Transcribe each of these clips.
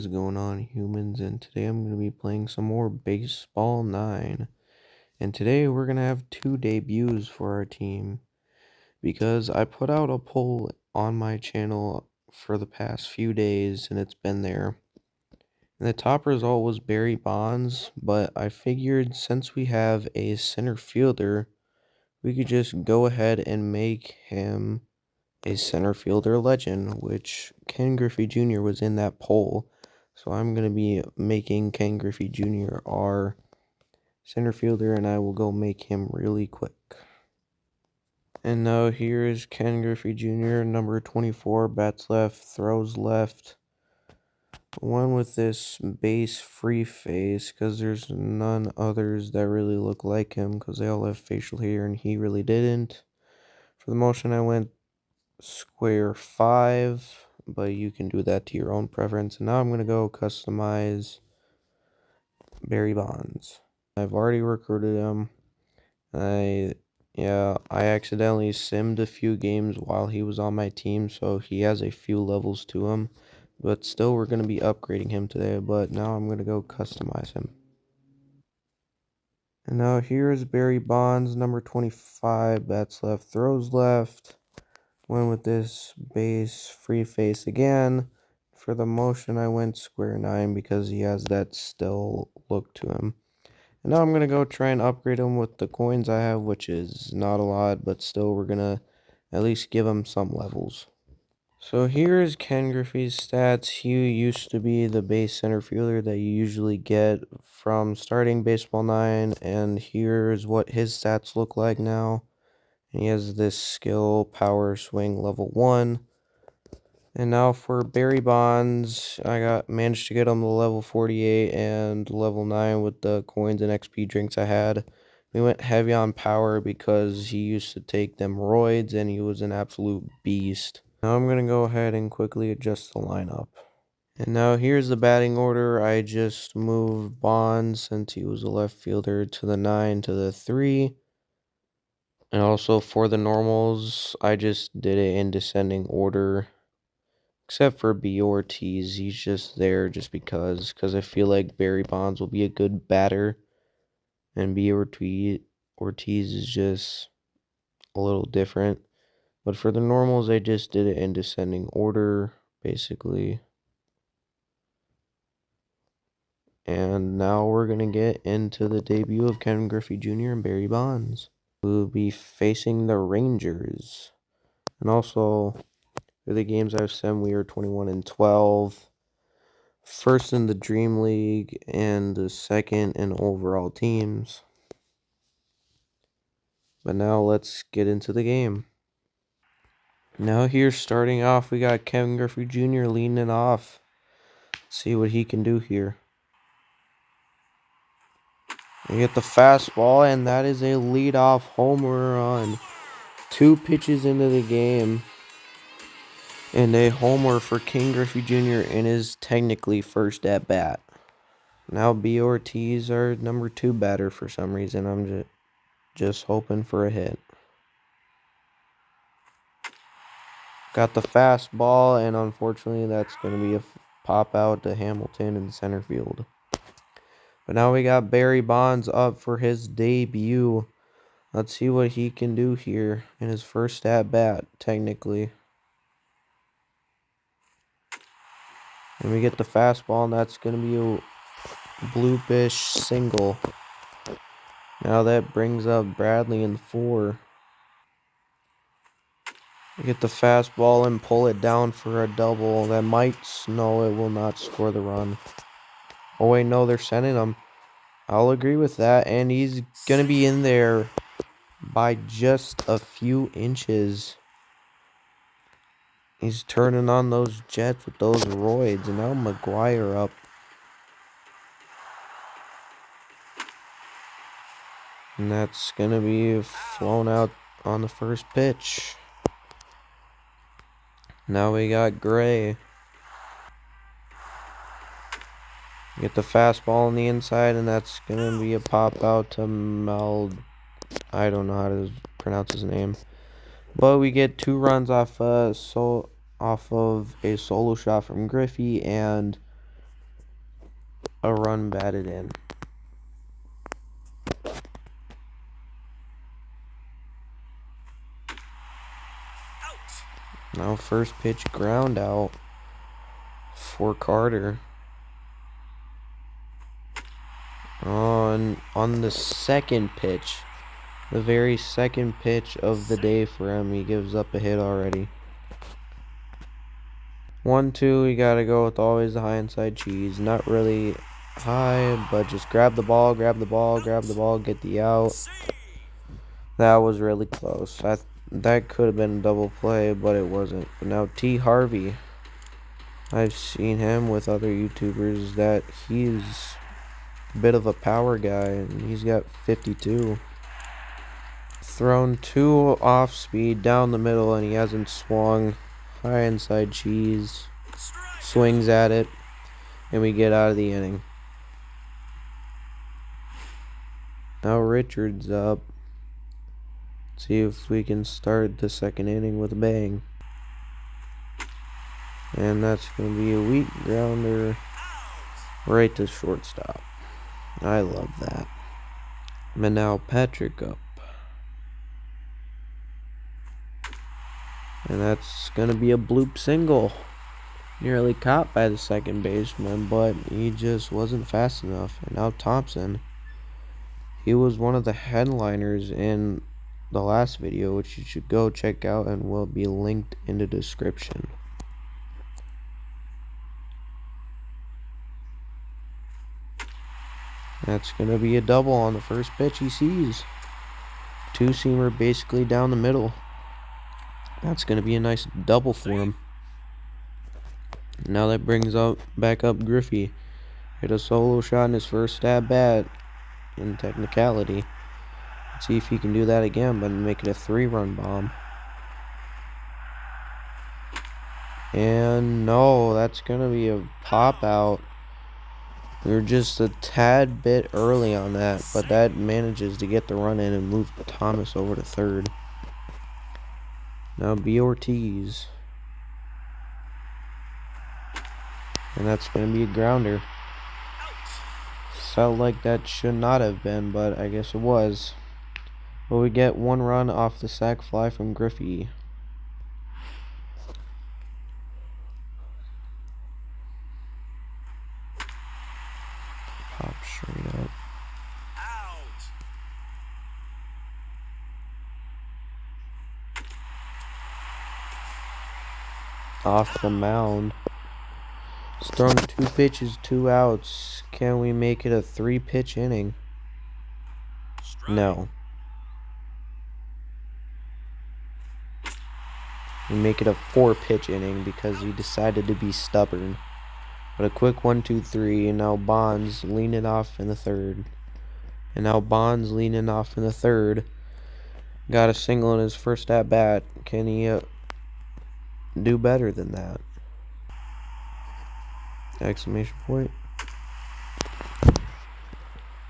What's going on, humans? And today I'm going to be playing some more Baseball 9. And today we're going to have two debuts for our team because I put out a poll on my channel for the past few days and it's been there. And the top result was Barry Bonds, but I figured since we have a center fielder, we could just go ahead and make him a center fielder legend, which Ken Griffey Jr. was in that poll. So I'm going to be making Ken Griffey Jr. our center fielder, and I will go make him really quick. And now here is Ken Griffey Jr., number 24, bats left, throws left. One with this base free face, because there's none others that really look like him, because they all have facial hair, and he really didn't. For the motion, I went square 5, but you can do that to your own preference. And now I'm going to go customize Barry Bonds. I've already recruited him. I accidentally simmed a few games while he was on my team, so he has a few levels to him. But still, we're going to be upgrading him today, but now I'm going to go customize him. And now here's Barry Bonds, number 25, bats left, throws left. Went with this base free face again. For the motion, I went square 9 because he has that still look to him. And now I'm going to go try and upgrade him with the coins I have, which is not a lot, but still we're going to at least give him some levels. So here is Ken Griffey's stats. He used to be the base center fielder that you usually get from starting Baseball 9, and here's what his stats look like now. And he has this skill, power, swing, level 1. And now for Barry Bonds, I managed to get him to level 48 and level 9 with the coins and XP drinks I had. We went heavy on power because he used to take them roids and he was an absolute beast. Now I'm going to go ahead and quickly adjust the lineup. And now here's the batting order. I just moved Bonds, since he was a left fielder, to the 9 to the 3. And also for the normals, I just did it in descending order. Except for B. Ortiz, he's just there just because I feel like Barry Bonds will be a good batter. And B. Ortiz is just a little different. But for the normals, I just did it in descending order, basically. And now we're going to get into the debut of Ken Griffey Jr. and Barry Bonds. We'll be facing the Rangers. And also, for the games I've sent, we are 21-12. First in the Dream League and the second in overall teams. But now let's get into the game. Now here, starting off, we got Ken Griffey Jr. leading it off. Let's see what he can do here. We get the fastball, and that is a leadoff homer run. 2 pitches into the game. And a homer for Ken Griffey Jr. in his technically first at bat. Now B. Ortiz, our number 2 batter for some reason. I'm just hoping for a hit. Got the fastball, and unfortunately that's going to be a pop out to Hamilton in center field. But now we got Barry Bonds up for his debut. Let's see what he can do here in his first at bat, technically. And we get the fastball, and that's going to be a bloopish single. Now that brings up Bradley in 4. We get the fastball and pull it down for a double. That might snow. It will not score the run. Oh, wait, no, they're sending him. I'll agree with that. And he's going to be in there by just a few inches. He's turning on those jets with those roids. And now McGuire up. And that's going to be flown out on the first pitch. Now we got Gray. Get the fastball on the inside, and that's going to be a pop out to I don't know how to pronounce his name. But we get 2 runs off of a solo shot from Griffey, and a run batted in. Now first pitch ground out for Carter. On the second pitch, the very second pitch of the day for him, he gives up a hit already. 1-2, you gotta go with always the high inside cheese. Not really high, but just grab the ball, get the out. That was really close. That could have been a double play, but it wasn't. But now T. Harvey, I've seen him with other YouTubers that he's a bit of a power guy, and he's got 52. Thrown 2 off speed down the middle, and he hasn't swung. High inside cheese. Swings at it, and we get out of the inning. Now Richard's up. See if we can start the second inning with a bang. And that's going to be a weak grounder right to shortstop. I love that. And now Patrick up. And that's going to be a bloop single. Nearly caught by the second baseman, but he just wasn't fast enough. And now Thompson. He was one of the headliners in the last video, which you should go check out and will be linked in the description. That's going to be a double on the first pitch he sees. Two-seamer basically down the middle. That's going to be a nice double for him. Now that brings back up Griffey. Hit a solo shot in his first at bat in technicality. Let's see if he can do that again, but make it a 3-run bomb. And no, that's going to be a pop out. We were just a tad bit early on that, but that manages to get the run in and move Thomas over to third. Now B. Ortiz. And that's going to be a grounder. Felt like that should not have been, but I guess it was. But we get 1 run off the sac fly from Griffey. Pop straight up. Off the mound. He's thrown 2 pitches, 2 outs. Can we make it a 3-pitch inning? No. We make it a 4-pitch inning because he decided to be stubborn. But a quick 1-2-3, and now Bonds leaning off in the third. Got a single in his first at bat. Can he do better than that? Exclamation point.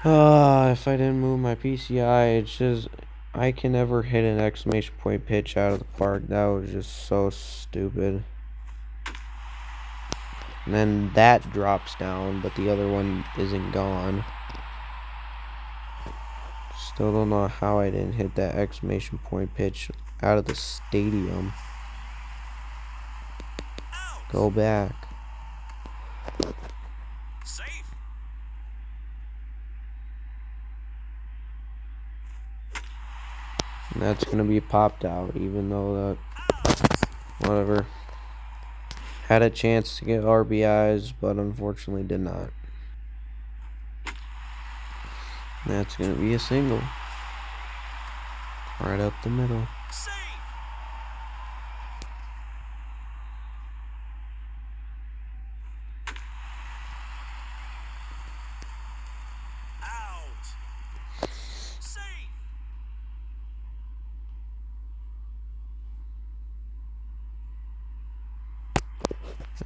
If I didn't move my PCI, it's just I can never hit an exclamation point pitch out of the park. That was just so stupid. And then that drops down, but the other one isn't gone. Still don't know how I didn't hit that exclamation point pitch out of the stadium. Go back. Safe. And that's going to be popped out, even though that, whatever. Had a chance to get RBIs, but unfortunately did not. That's going to be a single. Right up the middle. Safe. Out. Safe.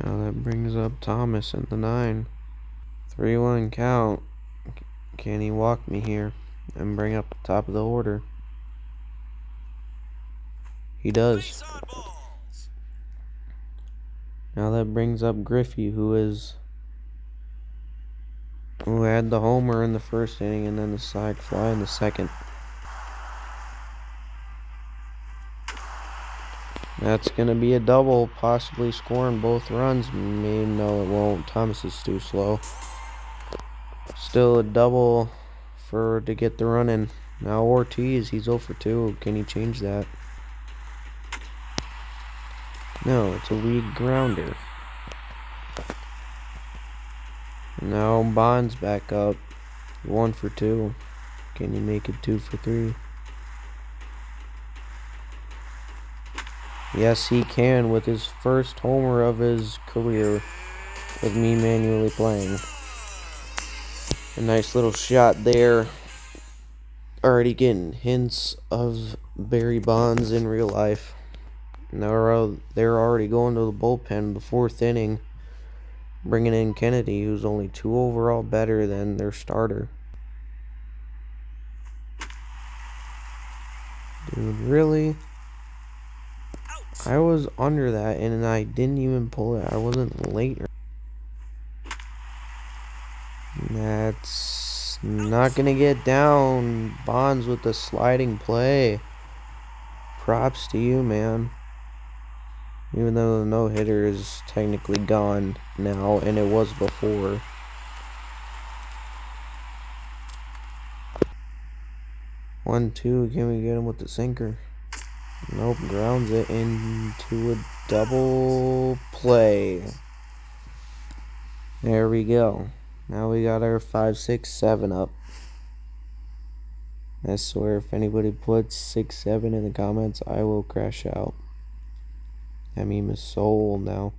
Now that brings up Thomas in the 9. 3-1 count. Can he walk me here and bring up the top of the order? He does. Base on balls. Now that brings up Griffey, who is who had the homer in the first inning and then the sac fly in the second. That's going to be a double, possibly scoring both runs. Maybe no, it won't. Thomas is too slow. Still a double to get the run in. Now Ortiz, he's 0 for 2. Can he change that? No, it's a weak grounder. Now Bond's back up. 1 for 2. Can you make it 2 for 3? Yes, he can with his first homer of his career with me manually playing. A nice little shot there. Already getting hints of Barry Bonds in real life. Now they're already going to the bullpen the 4th inning, bringing in Kennedy, who's only 2 overall better than their starter. Dude, really? I was under that and I didn't even pull it. I wasn't late. That's not gonna get down. Bonds with the sliding play. Props to you, man. Even though the no-hitter is technically gone now, and it was before. One, two, can we get him with the sinker? Nope, grounds it into a double play. There we go. Now we got our 5, 6, 7 up. I swear, if anybody puts 6, 7 in the comments, I will crash out. That meme is so old now.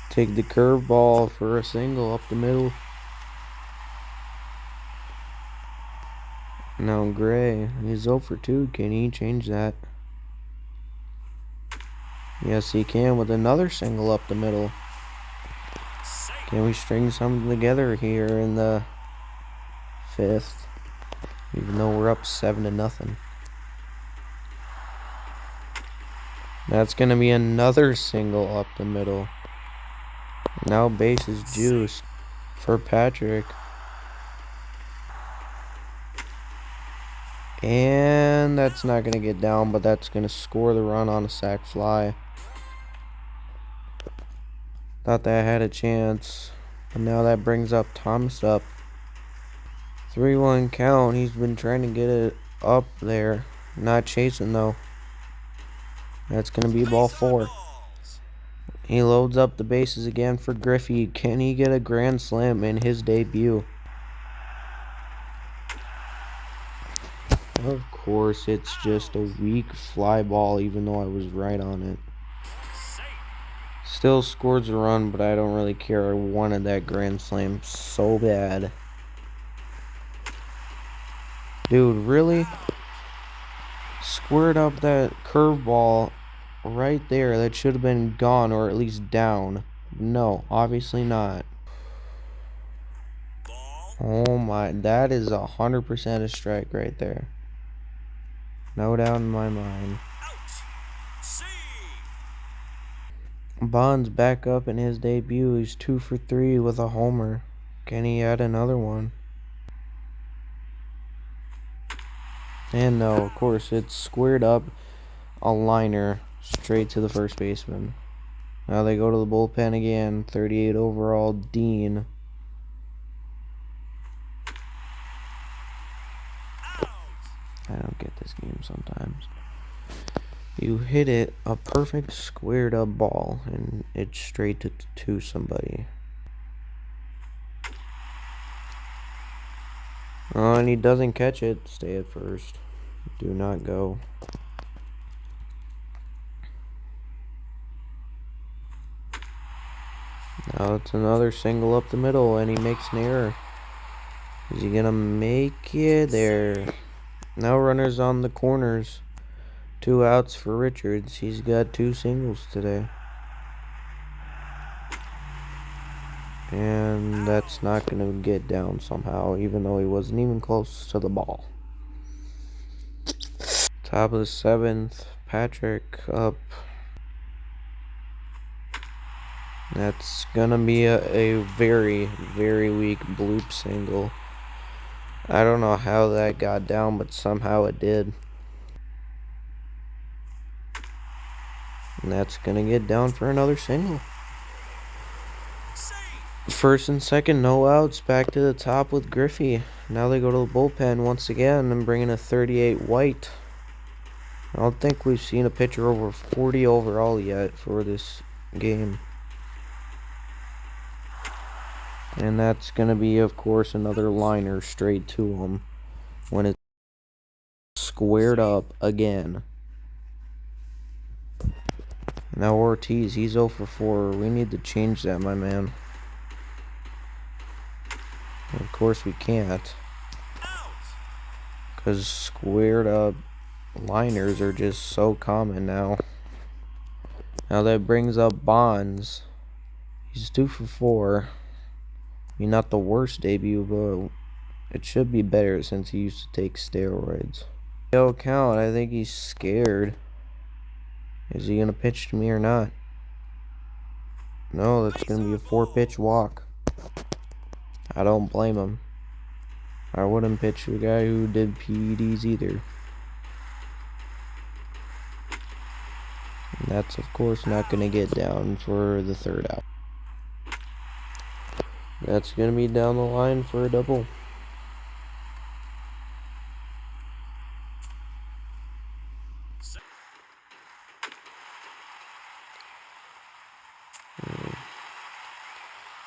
Take the curveball for a single up the middle. Now Gray, he's 0 for 2. Can he change that? Yes, he can with another single up the middle. Can we string something together here in the 5th? Even though we're up 7-0. That's going to be another single up the middle. Now base is juiced for Patrick. And that's not going to get down, but that's going to score the run on a sac fly. Thought that had a chance. But now that brings up Thomas up. 3-1 count. He's been trying to get it up there. Not chasing though. That's going to be ball 4. He loads up the bases again for Griffey. Can he get a grand slam in his debut? Of course, it's just a weak fly ball, even though I was right on it. Still scores a run, but I don't really care. I wanted that grand slam so bad. Dude, really? Squared up that curveball right there. That should have been gone, or at least down. No, obviously not. Oh my, that is 100% a strike right there. No doubt in my mind. Bonds back up in his debut. He's 2 for 3 with a homer. Can he add another one? And no, of course, it's squared up a liner straight to the first baseman. Now they go to the bullpen again. 38 overall, Dean. I don't get this game sometimes. You hit it, a perfect squared up ball, and it's straight to somebody. Oh, and he doesn't catch it. Stay at first. Do not go. Now it's another single up the middle, and he makes an error. Is he gonna make it? There. Now runners on the corners. 2 outs for Richards. He's got 2 singles today. And that's not going to get down somehow, even though he wasn't even close to the ball. Top of the 7th. Patrick up. That's gonna be a very, very weak bloop single. I don't know how that got down, but somehow it did. And that's gonna get down for another single. Safe. First and second, no outs. Back to the top with Griffey. Now they go to the bullpen once again and bring in a 38 White. I don't think we've seen a pitcher over 40 overall yet for this game. And that's going to be, of course, another liner straight to him when it's squared up again. Now Ortiz, he's 0 for 4. We need to change that, my man. Of course we can't. Out. Because squared up liners are just so common now. Now that brings up Bonds. He's 2 for 4. I mean, not the worst debut, but it should be better since he used to take steroids. Yo, count. I think he's scared. Is he going to pitch to me or not? No, that's going to be a 4-pitch walk. I don't blame him. I wouldn't pitch to a guy who did PEDs either. And that's, of course, not going to get down for the third out. That's going to be down the line for a double.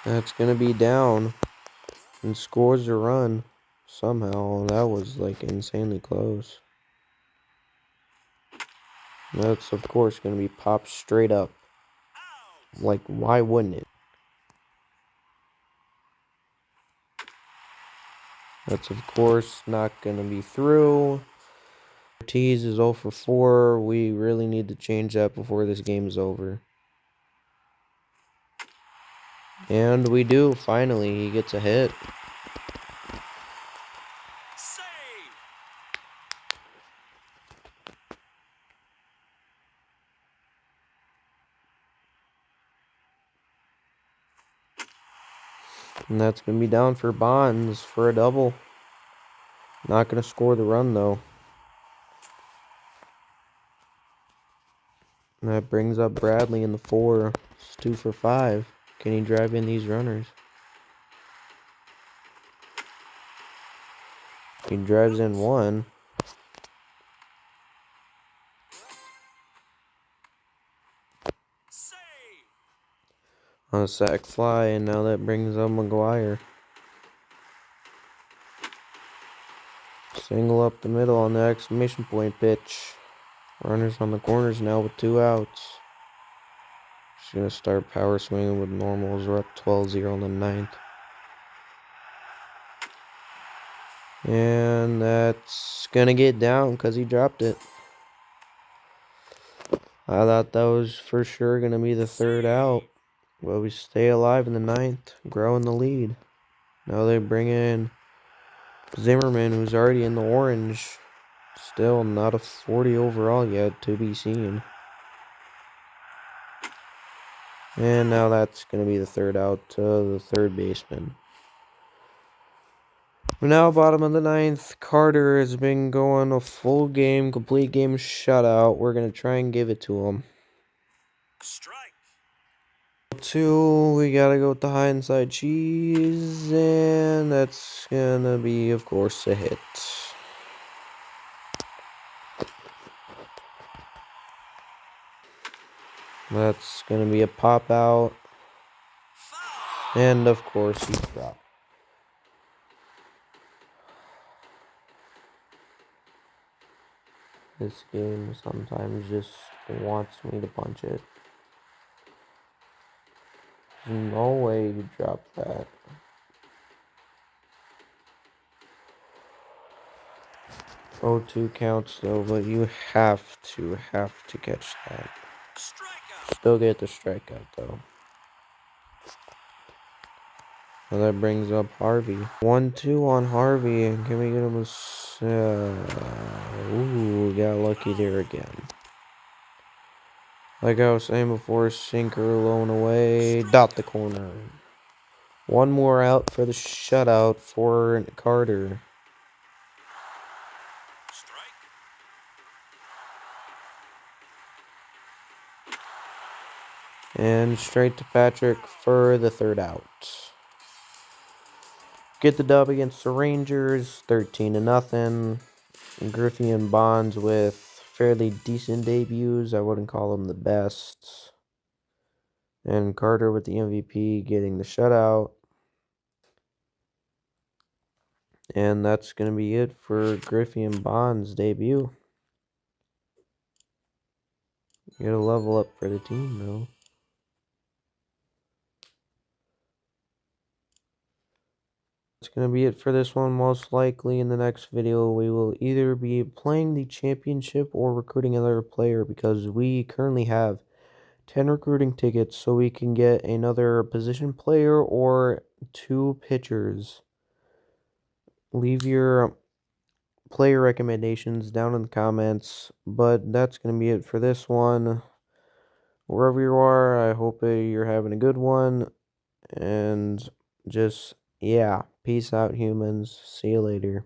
That's going to be down and scores a run somehow. That was like insanely close. That's, of course, going to be popped straight up. Like, why wouldn't it? That's, of course, not going to be through. Ortiz is 0 for 4. We really need to change that before this game is over. And we do, finally. He gets a hit. Save. And that's going to be down for Bonds for a double. Not going to score the run, though. And that brings up Bradley in the 4. It's 2 for 5. Can he drive in these runners? He drives in 1. Save. On a sac fly, and now that brings up McGuire. Single up the middle on the exclamation point pitch. Runners on the corners now with 2 outs. Just going to start power swinging with normals. We're up 12-0 in the 9th. And that's going to get down because he dropped it. I thought that was for sure going to be the third out. But we stay alive in the 9th, growing the lead. Now they bring in Zimmerman, who's already in the orange. Still not a 40 overall yet, to be seen. And now that's going to be the third out to the third baseman. We're now bottom of the 9th. Carter has been going a full game, complete game shutout. We're going to try and give it to him. Strike. 2, we got to go with the high inside cheese. And that's going to be, of course, a hit. That's going to be a pop out. Foul. And, of course, he dropped. This game sometimes just wants me to punch it. There's no way you drop that. 0-2 counts though, but you have to catch that. Strikeout. Still get the strikeout though. Now that brings up Harvey. 1-2 on Harvey, and can we get him a ooh, got lucky there again. Like I was saying before, sinker alone away, dot the corner. One more out for the shutout for Carter. Strike. And straight to Patrick for the third out. Get the dub against the Rangers, 13-0. Griffey and Bonds with fairly decent debuts. I wouldn't call them the best. And Carter with the MVP getting the shutout. And that's going to be it for Griffey and Bonds' debut. Get a level up for the team, though. That's going to be it for this one. Most likely in the next video, we will either be playing the championship or recruiting another player because we currently have 10 recruiting tickets, so we can get another position player or 2 pitchers. Leave your player recommendations down in the comments, but that's going to be it for this one. Wherever you are, I hope you're having a good one, and just, yeah, peace out, humans. See you later.